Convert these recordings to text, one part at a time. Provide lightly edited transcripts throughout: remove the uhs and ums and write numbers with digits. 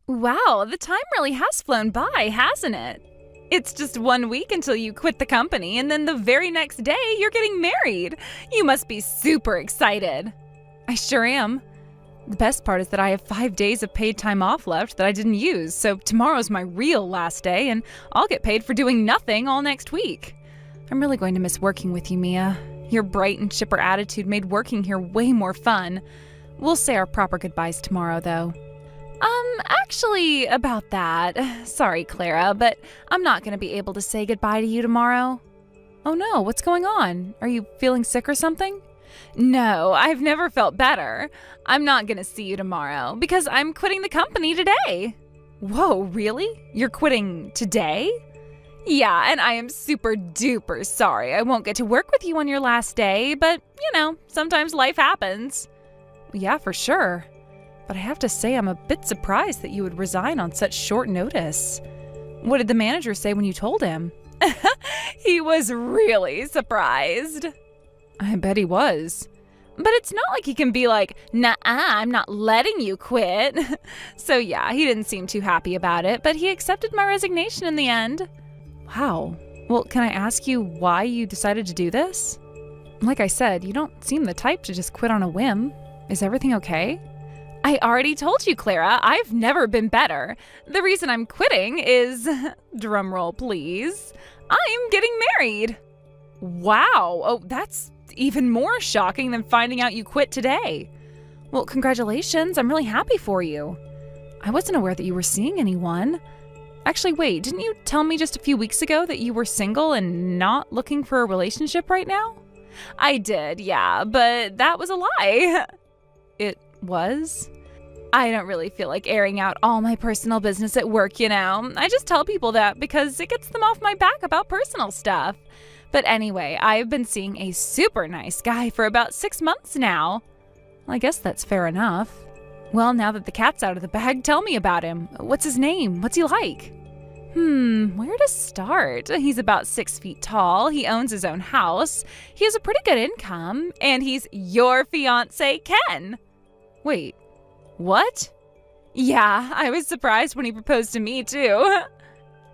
Wow, the time really has flown by, hasn't it? It's just 1 week until you quit the company, and then the very next day you're getting married. You must be super excited. I sure am. The best part is that I have 5 days of paid time off left that I didn't use, so tomorrow's my real last day, and I'll get paid for doing nothing all next week. I'm really going to miss working with you, Mia. Your bright and chipper attitude made working here way more fun. We'll say our proper goodbyes tomorrow, though. Actually, about that, sorry, Clara, but I'm not going to be able to say goodbye to you tomorrow. Oh no, what's going on? Are you feeling sick or something? No, I've never felt better. I'm not going to see you tomorrow because I'm quitting the company today. Whoa, really? You're quitting today? Yeah, and I am super duper sorry I won't get to work with you on your last day, but, sometimes life happens. Yeah, for sure. But I have to say I'm a bit surprised that you would resign on such short notice. What did the manager say when you told him? He was really surprised. I bet he was. But it's not like he can be like, "Nah, I'm not letting you quit." So yeah, he didn't seem too happy about it, but he accepted my resignation in the end. Wow. Well, can I ask you why you decided to do this? Like I said, you don't seem the type to just quit on a whim. Is everything okay? I already told you, Clara, I've never been better. The reason I'm quitting is, drumroll please, I'm getting married. Wow, oh, that's even more shocking than finding out you quit today. Well, congratulations, I'm really happy for you. I wasn't aware that you were seeing anyone. Actually, wait, didn't you tell me just a few weeks ago that you were single and not looking for a relationship right now? I did, yeah, but that was a lie. It was? I don't really feel like airing out all my personal business at work, I just tell people that because it gets them off my back about personal stuff. But anyway, I've been seeing a super nice guy for about 6 months now. Well, I guess that's fair enough. Well, now that the cat's out of the bag, tell me about him. What's his name? What's he like? Where to start? He's about 6 feet tall, he owns his own house, he has a pretty good income, and he's your fiancé, Ken. Wait, what? Yeah, I was surprised when he proposed to me, too.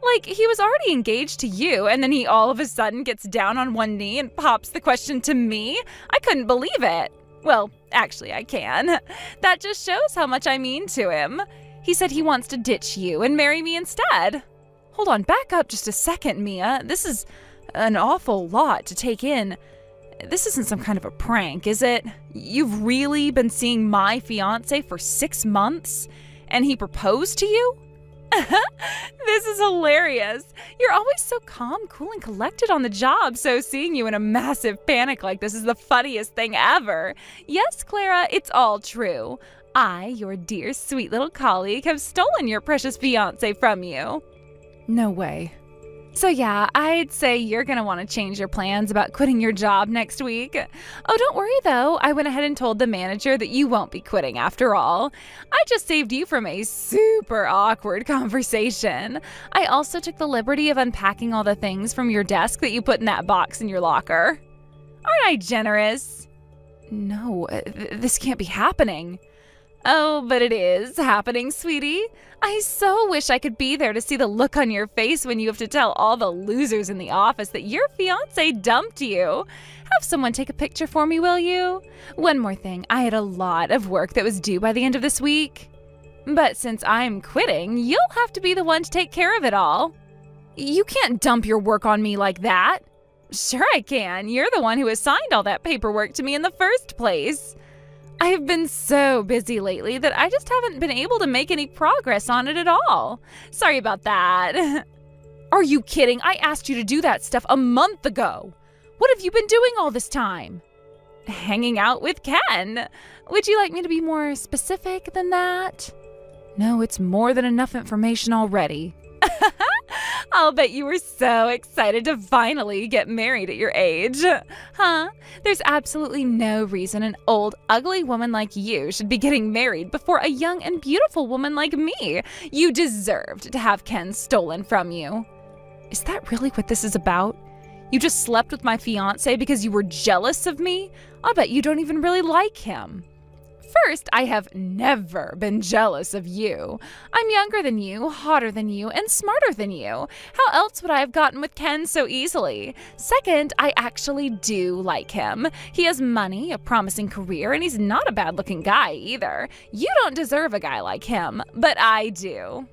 Like, he was already engaged to you, and then he all of a sudden gets down on one knee and pops the question to me? I couldn't believe it. Well, actually, I can. That just shows how much I mean to him. He said he wants to ditch you and marry me instead. Hold on, back up just a second, Mia. This is an awful lot to take in. This isn't some kind of a prank, is it? You've really been seeing my fiancé for 6 months, and he proposed to you? This is hilarious. You're always so calm, cool, and collected on the job, so seeing you in a massive panic like this is the funniest thing ever. Yes, Clara, it's all true. I, your dear, sweet little colleague, have stolen your precious fiancé from you. No way. So yeah, I'd say you're gonna want to change your plans about quitting your job next week. Oh, don't worry though. I went ahead and told the manager that you won't be quitting after all. I just saved you from a super awkward conversation. I also took the liberty of unpacking all the things from your desk that you put in that box in your locker. Aren't I generous? No, this can't be happening. Oh, but it is happening, sweetie. I so wish I could be there to see the look on your face when you have to tell all the losers in the office that your fiancé dumped you. Have someone take a picture for me, will you? One more thing, I had a lot of work that was due by the end of this week. But since I'm quitting, you'll have to be the one to take care of it all. You can't dump your work on me like that. Sure I can. You're the one who assigned all that paperwork to me in the first place. I've been so busy lately that I just haven't been able to make any progress on it at all. Sorry about that. Are you kidding? I asked you to do that stuff a month ago. What have you been doing all this time? Hanging out with Ken. Would you like me to be more specific than that? No, it's more than enough information already. I'll bet you were so excited to finally get married at your age. Huh? There's absolutely no reason an old, ugly woman like you should be getting married before a young and beautiful woman like me. You deserved to have Ken stolen from you. Is that really what this is about? You just slept with my fiancé because you were jealous of me? I'll bet you don't even really like him. First, I have never been jealous of you. I'm younger than you, hotter than you, and smarter than you. How else would I have gotten with Ken so easily? Second, I actually do like him. He has money, a promising career, and he's not a bad-looking guy either. You don't deserve a guy like him, but I do.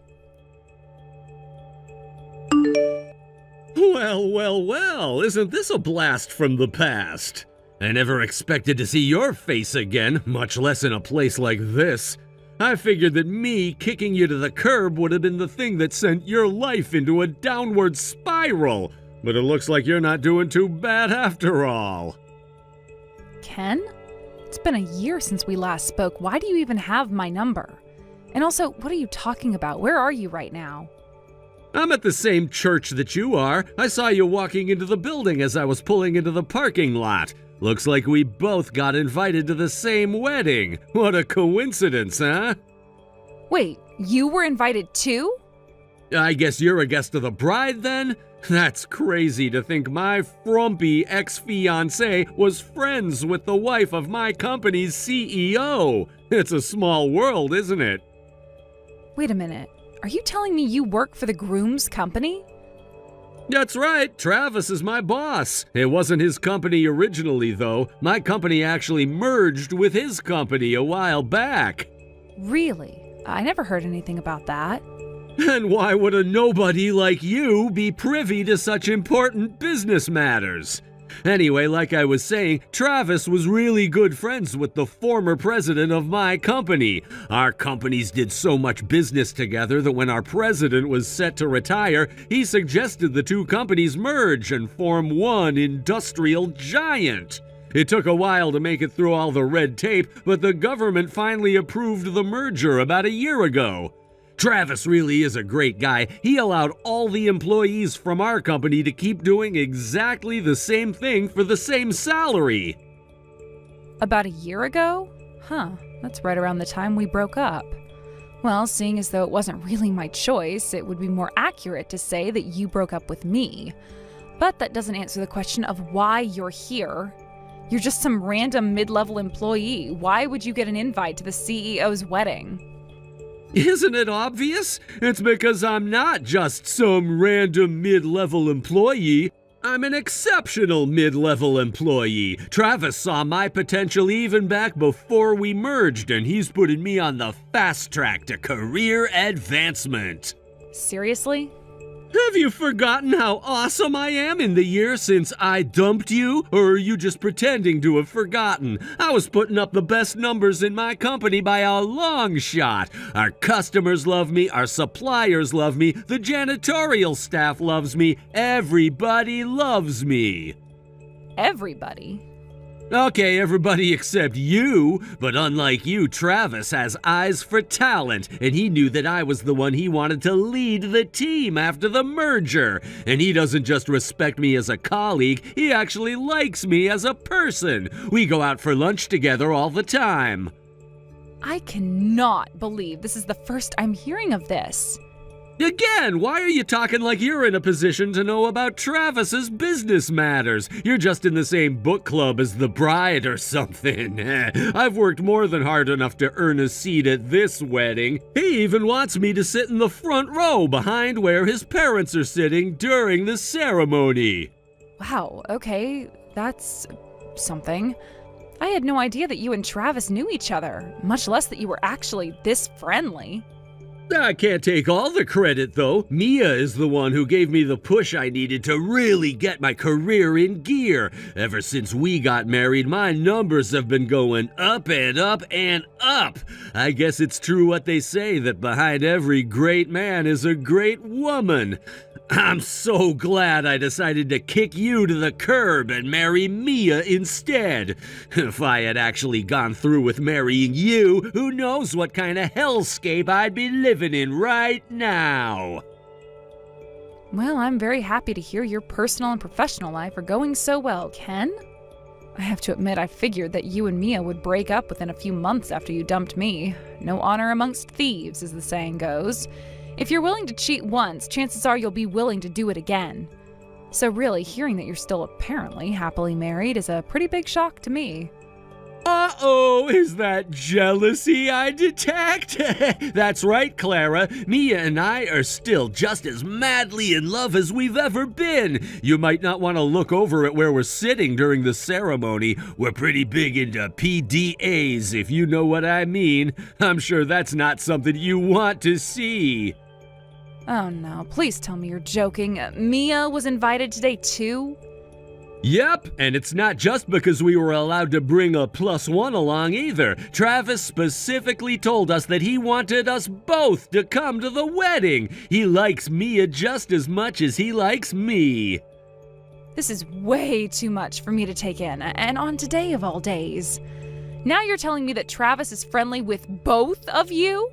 Well, isn't this a blast from the past? I never expected to see your face again, much less in a place like this. I figured that me kicking you to the curb would have been the thing that sent your life into a downward spiral, but it looks like you're not doing too bad after all. Ken? It's been a year since we last spoke. Why do you even have my number? And also, what are you talking about? Where are you right now? I'm at the same church that you are. I saw you walking into the building as I was pulling into the parking lot. Looks like we both got invited to the same wedding. What a coincidence, huh? Wait, you were invited too? I guess you're a guest of the bride then? That's crazy to think my frumpy ex-fiancé was friends with the wife of my company's CEO. It's a small world, isn't it? Wait a minute. Are you telling me you work for the groom's company? That's right, Travis is my boss. It wasn't his company originally, though. My company actually merged with his company a while back. Really? I never heard anything about that. And why would a nobody like you be privy to such important business matters? Anyway, like I was saying, Travis was really good friends with the former president of my company. Our companies did so much business together that when our president was set to retire, he suggested the two companies merge and form one industrial giant. It took a while to make it through all the red tape, but the government finally approved the merger about a year ago. Travis really is a great guy. He allowed all the employees from our company to keep doing exactly the same thing for the same salary. About a year ago? Huh, that's right around the time we broke up. Well, seeing as though it wasn't really my choice, it would be more accurate to say that you broke up with me. But that doesn't answer the question of why you're here. You're just some random mid-level employee. Why would you get an invite to the CEO's wedding? Isn't it obvious? It's because I'm not just some random mid-level employee. I'm an exceptional mid-level employee. Travis saw my potential even back before we merged, and he's putting me on the fast track to career advancement. Seriously? Have you forgotten how awesome I am in the year since I dumped you? Or are you just pretending to have forgotten? I was putting up the best numbers in my company by a long shot. Our customers love me, our suppliers love me, the janitorial staff loves me, everybody loves me. Everybody? Okay, everybody except you, but unlike you, Travis has eyes for talent, and he knew that I was the one he wanted to lead the team after the merger. And he doesn't just respect me as a colleague, he actually likes me as a person. We go out for lunch together all the time. I cannot believe this is the first I'm hearing of this. Again, why are you talking like you're in a position to know about Travis's business matters? You're just in the same book club as the bride or something. I've worked more than hard enough to earn a seat at this wedding. He even wants me to sit in the front row behind where his parents are sitting during the ceremony. Wow, okay, that's something. I had no idea that you and Travis knew each other, much less that you were actually this friendly. I can't take all the credit, though. Mia is the one who gave me the push I needed to really get my career in gear. Ever since we got married, my numbers have been going up and up and up. I guess it's true what they say, that behind every great man is a great woman. I'm so glad I decided to kick you to the curb and marry Mia instead. If I had actually gone through with marrying you, who knows what kind of hellscape I'd be living in right now. Well, I'm very happy to hear your personal and professional life are going so well, Ken. I have to admit, I figured that you and Mia would break up within a few months after you dumped me. No honor amongst thieves, as the saying goes. If you're willing to cheat once, chances are you'll be willing to do it again. So really, hearing that you're still apparently happily married is a pretty big shock to me. Uh-oh, is that jealousy I detect? That's right, Clara. Mia and I are still just as madly in love as we've ever been. You might not want to look over at where we're sitting during the ceremony. We're pretty big into PDAs, if you know what I mean. I'm sure that's not something you want to see. Oh no, please tell me you're joking. Mia was invited today too? Yep, and it's not just because we were allowed to bring a +1 along either. Travis specifically told us that he wanted us both to come to the wedding. He likes Mia just as much as he likes me. This is way too much for me to take in, and on today of all days. Now you're telling me that Travis is friendly with both of you?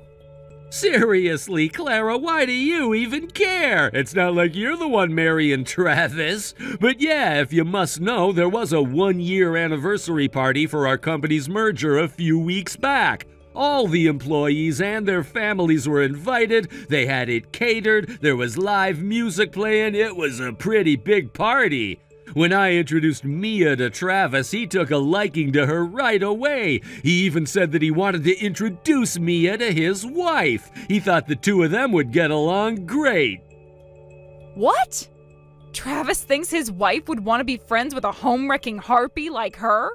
Seriously, Clara, why do you even care? It's not like you're the one marrying Travis. But yeah, if you must know, there was a 1-year anniversary party for our company's merger a few weeks back. All the employees and their families were invited, they had it catered, there was live music playing, it was a pretty big party. When I introduced Mia to Travis, he took a liking to her right away. He even said that he wanted to introduce Mia to his wife. He thought the two of them would get along great. What? Travis thinks his wife would want to be friends with a home-wrecking harpy like her?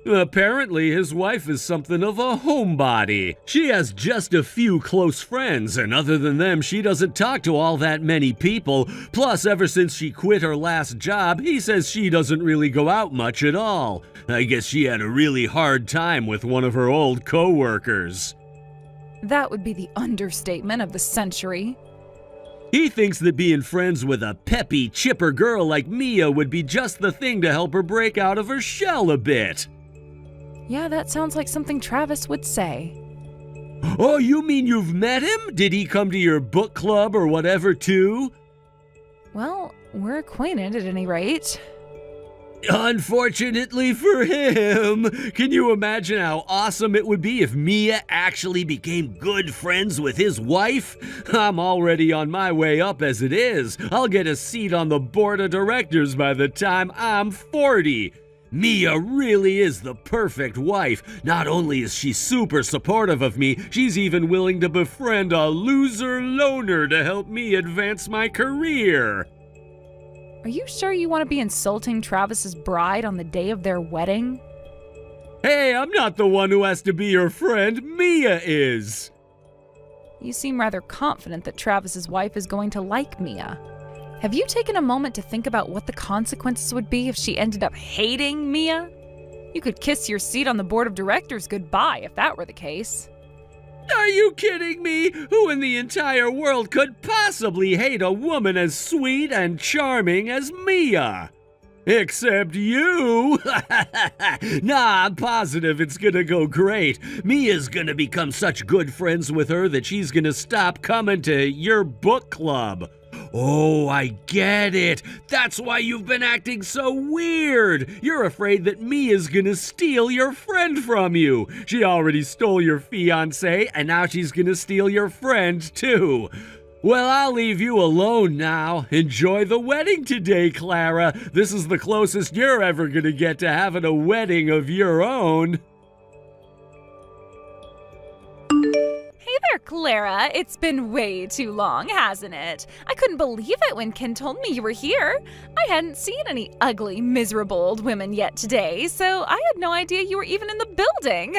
Apparently, his wife is something of a homebody. She has just a few close friends, and other than them, she doesn't talk to all that many people. Plus, ever since she quit her last job, he says she doesn't really go out much at all. I guess she had a really hard time with one of her old coworkers. That would be the understatement of the century. He thinks that being friends with a peppy, chipper girl like Mia would be just the thing to help her break out of her shell a bit. Yeah, that sounds like something Travis would say. Oh, you mean you've met him? Did he come to your book club or whatever, too? Well, we're acquainted at any rate. Unfortunately for him. Can you imagine how awesome it would be if Mia actually became good friends with his wife? I'm already on my way up as it is. I'll get a seat on the board of directors by the time I'm 40. Mia really is the perfect wife. Not only is she super supportive of me, she's even willing to befriend a loser loner to help me advance my career. Are you sure you want to be insulting Travis's bride on the day of their wedding? Hey, I'm not the one who has to be your friend. Mia is. You seem rather confident that Travis's wife is going to like Mia. Have you taken a moment to think about what the consequences would be if she ended up hating Mia? You could kiss your seat on the board of directors goodbye if that were the case. Are you kidding me? Who in the entire world could possibly hate a woman as sweet and charming as Mia? Except you! Nah, I'm positive it's gonna go great. Mia's gonna become such good friends with her that she's gonna stop coming to your book club. Oh, I get it. That's why you've been acting so weird. You're afraid that Mia's gonna steal your friend from you. She already stole your fiancé, and now she's gonna steal your friend, too. Well, I'll leave you alone now. Enjoy the wedding today, Clara. This is the closest you're ever gonna get to having a wedding of your own. Hey there, Clara. It's been way too long, hasn't it? I couldn't believe it when Ken told me you were here. I hadn't seen any ugly, miserable old women yet today, so I had no idea you were even in the building.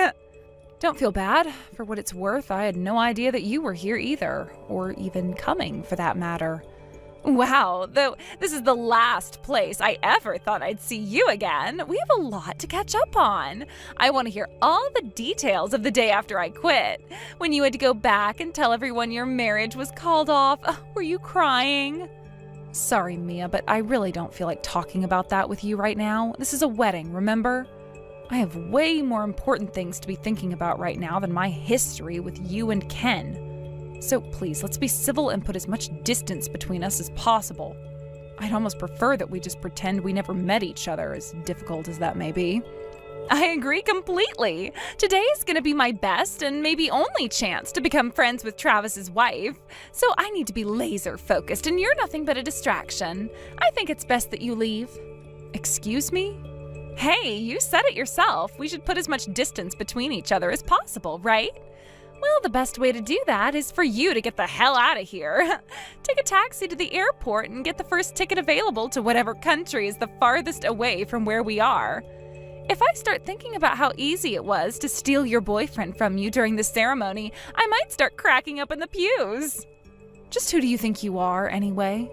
Don't feel bad. For what it's worth, I had no idea that you were here either, or even coming for that matter. Wow, though this is the last place I ever thought I'd see you again. We have a lot to catch up on. I want to hear all the details of the day after I quit. When you had to go back and tell everyone your marriage was called off, were you crying? Sorry, Mia, but I really don't feel like talking about that with you right now. This is a wedding, remember? I have way more important things to be thinking about right now than my history with you and Ken. So please, let's be civil and put as much distance between us as possible. I'd almost prefer that we just pretend we never met each other, as difficult as that may be. I agree completely. Today is going to be my best and maybe only chance to become friends with Travis's wife. So I need to be laser focused, and you're nothing but a distraction. I think it's best that you leave. Excuse me? Hey, you said it yourself. We should put as much distance between each other as possible, right? Well, the best way to do that is for you to get the hell out of here. Take a taxi to the airport and get the first ticket available to whatever country is the farthest away from where we are. If I start thinking about how easy it was to steal your boyfriend from you during the ceremony, I might start cracking up in the pews. Just who do you think you are, anyway?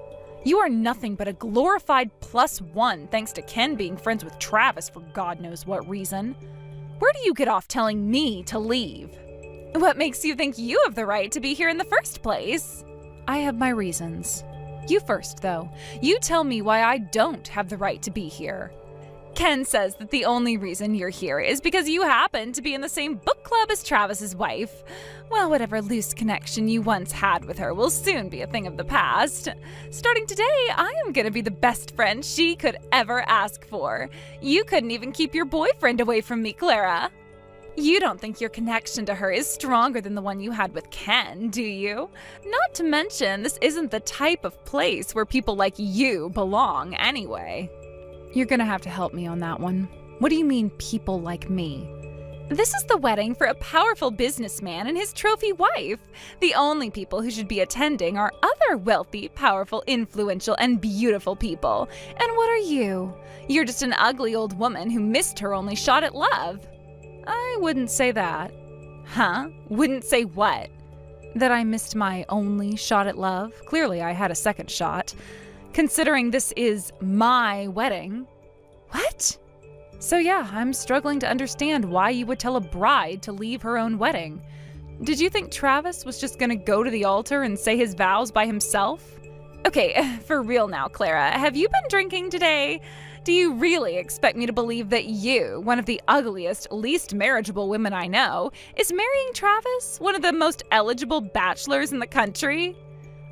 You are nothing but a glorified +1 thanks to Ken being friends with Travis for God knows what reason. Where do you get off telling me to leave? What makes you think you have the right to be here in the first place? I have my reasons. You first, though. You tell me why I don't have the right to be here. Ken says that the only reason you're here is because you happen to be in the same book club as Travis's wife. Well, whatever loose connection you once had with her will soon be a thing of the past. Starting today, I am going to be the best friend she could ever ask for. You couldn't even keep your boyfriend away from me, Clara. You don't think your connection to her is stronger than the one you had with Ken, do you? Not to mention, this isn't the type of place where people like you belong anyway. You're gonna have to help me on that one. What do you mean, people like me? This is the wedding for a powerful businessman and his trophy wife. The only people who should be attending are other wealthy, powerful, influential, and beautiful people. And what are you? You're just an ugly old woman who missed her only shot at love. I wouldn't say that. Huh? Wouldn't say what? That I missed my only shot at love? Clearly I had a second shot. Considering this is my wedding. What? So yeah, I'm struggling to understand why you would tell a bride to leave her own wedding. Did you think Travis was just gonna go to the altar and say his vows by himself? Okay, for real now, Clara, have you been drinking today? Do you really expect me to believe that you, one of the ugliest, least marriageable women I know, is marrying Travis, one of the most eligible bachelors in the country?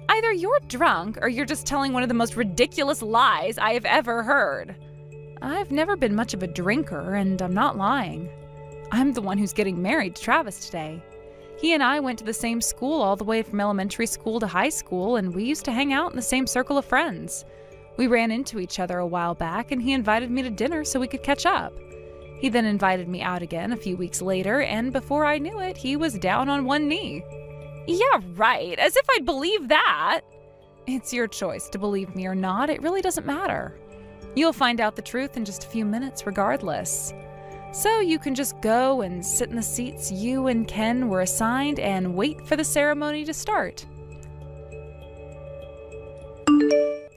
Either you're drunk or you're just telling one of the most ridiculous lies I have ever heard. I've never been much of a drinker, and I'm not lying. I'm the one who's getting married to Travis today. He and I went to the same school all the way from elementary school to high school, and we used to hang out in the same circle of friends. We ran into each other a while back, and he invited me to dinner so we could catch up. He then invited me out again a few weeks later, and before I knew it, he was down on one knee. Yeah, right. As if I'd believe that. It's your choice to believe me or not. It really doesn't matter. You'll find out the truth in just a few minutes regardless. So you can just go and sit in the seats you and Ken were assigned and wait for the ceremony to start.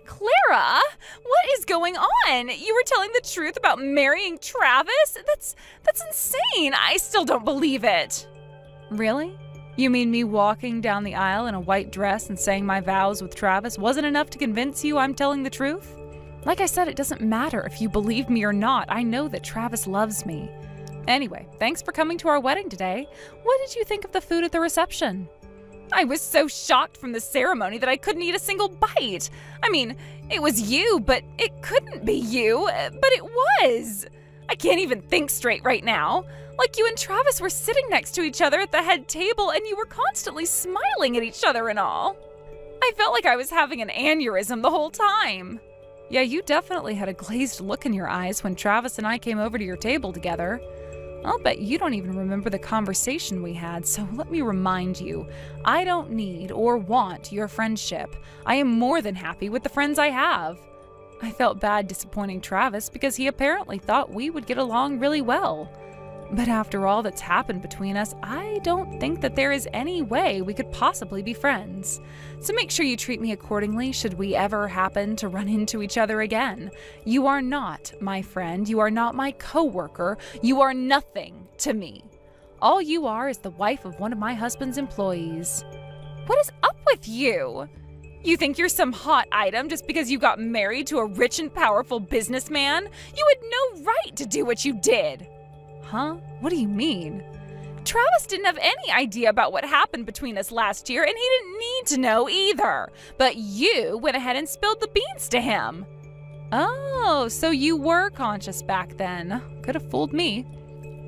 Clara, what is going on? You were telling the truth about marrying Travis? That's insane. I still don't believe it. Really? You mean me walking down the aisle in a white dress and saying my vows with Travis wasn't enough to convince you I'm telling the truth? Like I said, it doesn't matter if you believe me or not. I know that Travis loves me. Anyway, thanks for coming to our wedding today. What did you think of the food at the reception? I was so shocked from the ceremony that I couldn't eat a single bite. I mean, it was you, but it couldn't be you. But it was. I can't even think straight right now. Like you and Travis were sitting next to each other at the head table and you were constantly smiling at each other and all. I felt like I was having an aneurysm the whole time. Yeah, you definitely had a glazed look in your eyes when Travis and I came over to your table together. I'll bet you don't even remember the conversation we had, so let me remind you, I don't need or want your friendship. I am more than happy with the friends I have. I felt bad disappointing Travis because he apparently thought we would get along really well. But after all that's happened between us, I don't think that there is any way we could possibly be friends. So make sure you treat me accordingly should we ever happen to run into each other again. You are not my friend. You are not my coworker. You are nothing to me. All you are is the wife of one of my husband's employees. What is up with you? You think you're some hot item just because you got married to a rich and powerful businessman? You had no right to do what you did. Huh? What do you mean? Travis didn't have any idea about what happened between us last year, and he didn't need to know either. But you went ahead and spilled the beans to him. Oh, so you were conscious back then. Could have fooled me.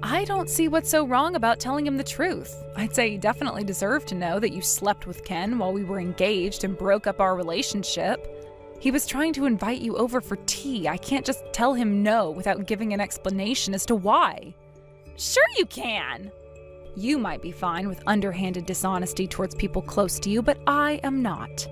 I don't see what's so wrong about telling him the truth. I'd say he definitely deserved to know that you slept with Ken while we were engaged and broke up our relationship. He was trying to invite you over for tea. I can't just tell him no without giving an explanation as to why. Sure you can. You might be fine with underhanded dishonesty towards people close to you, but I am not.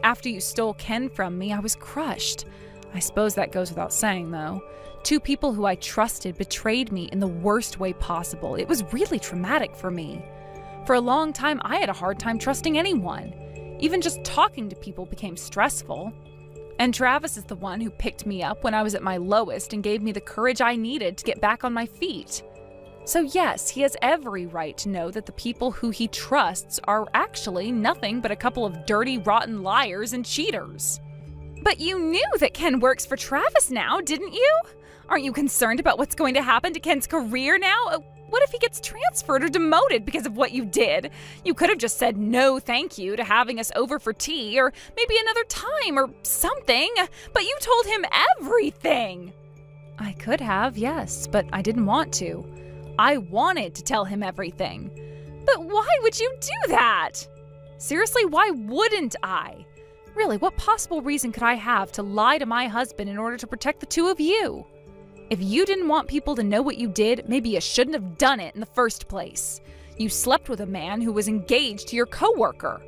After you stole Ken from me, I was crushed. I suppose that goes without saying, though. 2 people who I trusted betrayed me in the worst way possible. It was really traumatic for me. For a long time, I had a hard time trusting anyone. Even just talking to people became stressful. And Travis is the one who picked me up when I was at my lowest and gave me the courage I needed to get back on my feet. So yes, he has every right to know that the people who he trusts are actually nothing but a couple of dirty, rotten liars and cheaters. But you knew that Ken works for Travis now, didn't you? Aren't you concerned about what's going to happen to Ken's career now? What if he gets transferred or demoted because of what you did? You could have just said no thank you to having us over for tea, or maybe another time or something, but you told him everything. I could have, yes, but I didn't want to. I wanted to tell him everything. But why would you do that? Seriously, why wouldn't I? Really, what possible reason could I have to lie to my husband in order to protect the 2 of you? If you didn't want people to know what you did, maybe you shouldn't have done it in the first place. You slept with a man who was engaged to your coworker.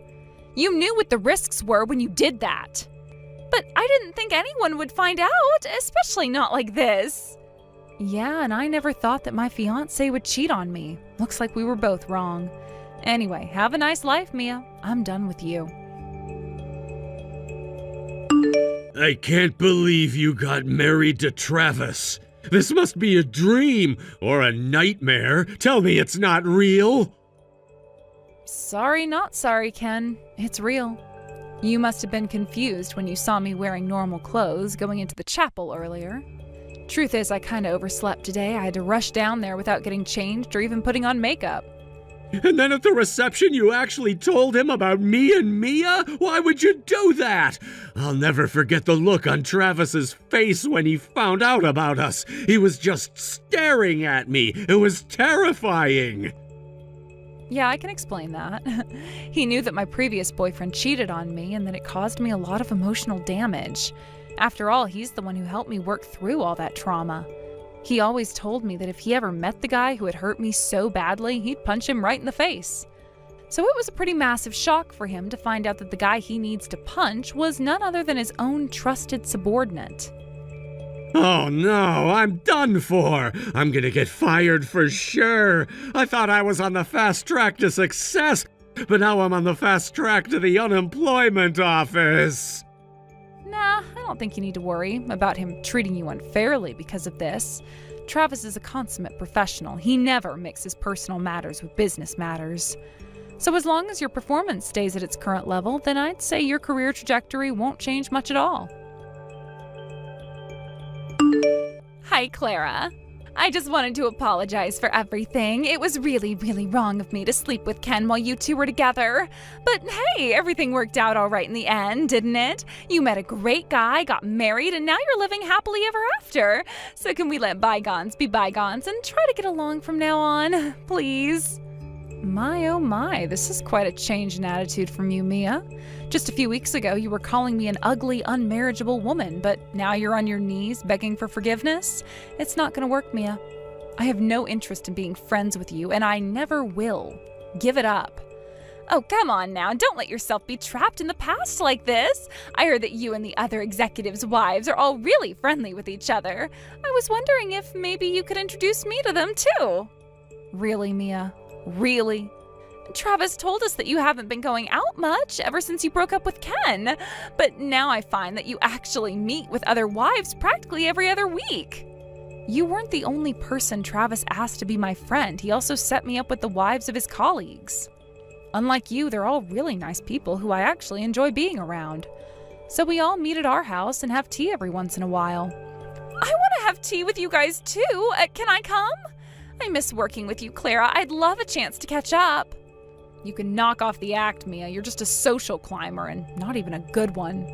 You knew what the risks were when you did that. But I didn't think anyone would find out, especially not like this. Yeah, and I never thought that my fiancé would cheat on me. Looks like we were both wrong. Anyway, have a nice life, Mia. I'm done with you. I can't believe you got married to Travis. This must be a dream or a nightmare. Tell me it's not real. Sorry, not sorry, Ken. It's real. You must have been confused when you saw me wearing normal clothes going into the chapel earlier. Truth is, I kinda overslept today. I had to rush down there without getting changed or even putting on makeup. And then at the reception you actually told him about me and Mia? Why would you do that? I'll never forget the look on Travis's face when he found out about us. He was just staring at me. It was terrifying. Yeah, I can explain that. He knew that my previous boyfriend cheated on me and that it caused me a lot of emotional damage. After all, he's the one who helped me work through all that trauma. He always told me that if he ever met the guy who had hurt me so badly, he'd punch him right in the face. So it was a pretty massive shock for him to find out that the guy he needs to punch was none other than his own trusted subordinate. Oh no, I'm done for. I'm gonna get fired for sure. I thought I was on the fast track to success, but now I'm on the fast track to the unemployment office. Nah, I don't think you need to worry about him treating you unfairly because of this. Travis is a consummate professional. He never mixes personal matters with business matters. So as long as your performance stays at its current level, then I'd say your career trajectory won't change much at all. Hi, Clara. I just wanted to apologize for everything. It was really, really wrong of me to sleep with Ken while you 2 were together. But hey, everything worked out all right in the end, didn't it? You met a great guy, got married, and now you're living happily ever after. So can we let bygones be bygones and try to get along from now on, please? My oh my, this is quite a change in attitude from you, Mia. Just a few weeks ago, you were calling me an ugly, unmarriageable woman, but now you're on your knees begging for forgiveness? It's not gonna work, Mia. I have no interest in being friends with you, and I never will. Give it up. Oh, come on now, don't let yourself be trapped in the past like this. I heard that you and the other executives' wives are all really friendly with each other. I was wondering if maybe you could introduce me to them too. Really, Mia? Really? Travis told us that you haven't been going out much ever since you broke up with Ken, but now I find that you actually meet with other wives practically every other week. You weren't the only person Travis asked to be my friend. He also set me up with the wives of his colleagues. Unlike you, they're all really nice people who I actually enjoy being around. So we all meet at our house and have tea every once in a while. I want to have tea with you guys too. Can I come? I miss working with you, Clara. I'd love a chance to catch up. You can knock off the act, Mia. You're just a social climber and not even a good one.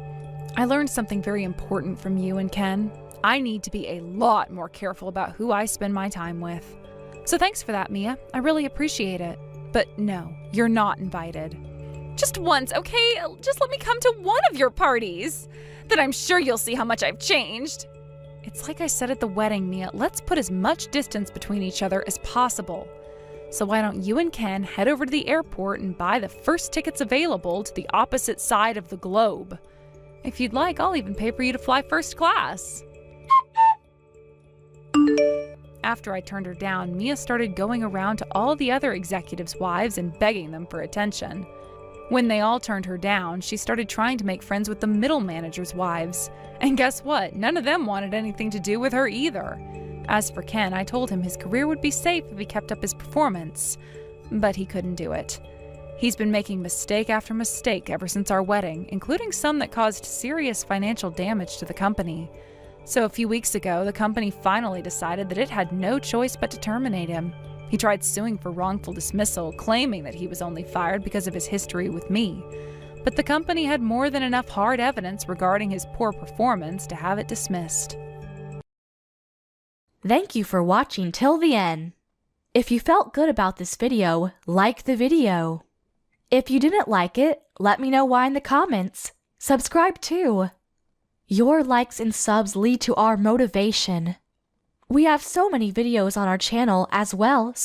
I learned something very important from you and Ken. I need to be a lot more careful about who I spend my time with. So thanks for that, Mia. I really appreciate it. But no, you're not invited. Just once, okay? Just let me come to one of your parties. then I'm sure you'll see how much I've changed. It's like I said at the wedding, Mia, let's put as much distance between each other as possible. So why don't you and Ken head over to the airport and buy the first tickets available to the opposite side of the globe? If you'd like, I'll even pay for you to fly first class. After I turned her down, Mia started going around to all the other executives' wives and begging them for attention. When they all turned her down, she started trying to make friends with the middle managers' wives. And guess what? None of them wanted anything to do with her either. As for Ken, I told him his career would be safe if he kept up his performance. But he couldn't do it. He's been making mistake after mistake ever since our wedding, including some that caused serious financial damage to the company. So a few weeks ago, the company finally decided that it had no choice but to terminate him. He tried suing for wrongful dismissal, claiming that he was only fired because of his history with me. But the company had more than enough hard evidence regarding his poor performance to have it dismissed. Thank you for watching till the end. If you felt good about this video, like the video. If you didn't like it, let me know why in the comments. Subscribe too. Your likes and subs lead to our motivation. We have so many videos on our channel as well, so